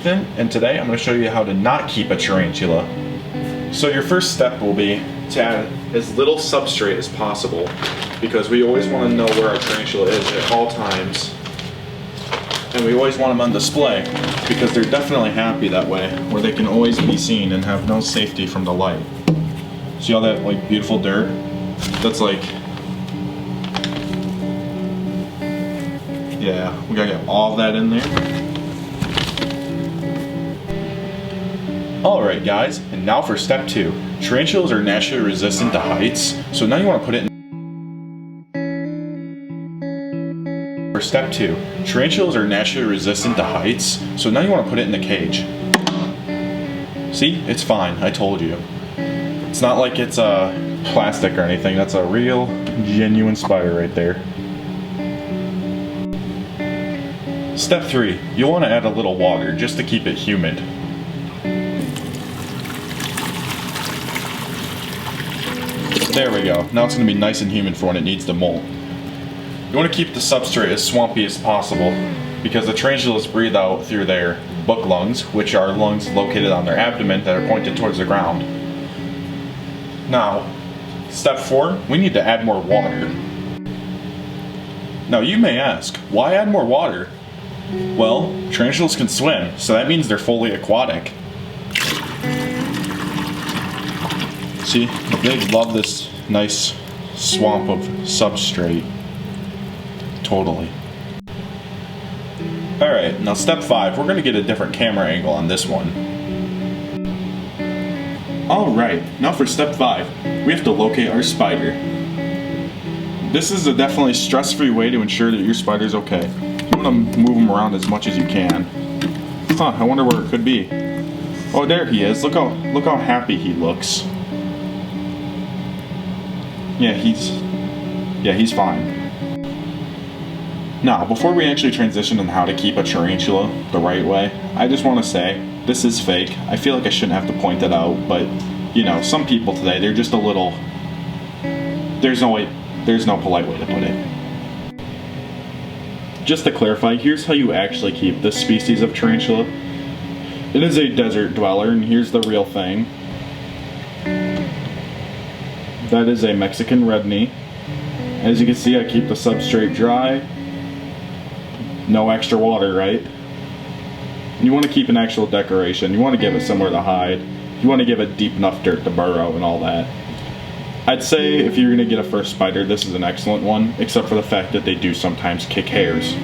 Ethan, and today I'm going to show you how to not keep a tarantula. So your first step will be to add as little substrate as possible, because we always want to know where our tarantula is at all times. And we always want them on display, because they're definitely happy that way, where they can always be seen and have no safety from the light. See all that like beautiful dirt? That's like, yeah, we gotta get all of that in there. Alright guys, and now for step 2. Tarantulas are naturally resistant to heights, so now you want to put it in. For step 2. Tarantulas are naturally resistant to heights, so now you want to put it in the cage. See? It's fine, I told you. It's not like it's plastic or anything, that's a real, genuine spider right there. Step 3. You'll want to add a little water, just to keep it humid. There we go. Now it's going to be nice and humid for when it needs to molt. You want to keep the substrate as swampy as possible, because the tarantulas breathe out through their book lungs, which are lungs located on their abdomen that are pointed towards the ground. Now, step 4, we need to add more water. Now you may ask, why add more water? Well, tarantulas can swim, so that means they're fully aquatic. See, they love this nice swamp of substrate. Totally. Alright, now step 5, we're going to get a different camera angle on this one. Alright, now for step 5, we have to locate our spider. This is a definitely stress-free way to ensure that your spider's okay. You want to move him around as much as you can. Huh, I wonder where it could be. Oh, there he is. Look how happy he looks. Yeah, he's fine. Now, before we actually transition on how to keep a tarantula the right way, I just want to say, this is fake. I feel like I shouldn't have to point that out, but, you know, some people today, they're just a little... There's no polite way to put it. Just to clarify, here's how you actually keep this species of tarantula. It is a desert dweller, and here's the real thing. That is a Mexican red knee. As you can see, I keep the substrate dry. No extra water, right? You want to keep an actual decoration. You want to give it somewhere to hide. You want to give it deep enough dirt to burrow and all that. I'd say if you're going to get a first spider, this is an excellent one, except for the fact that they do sometimes kick hairs.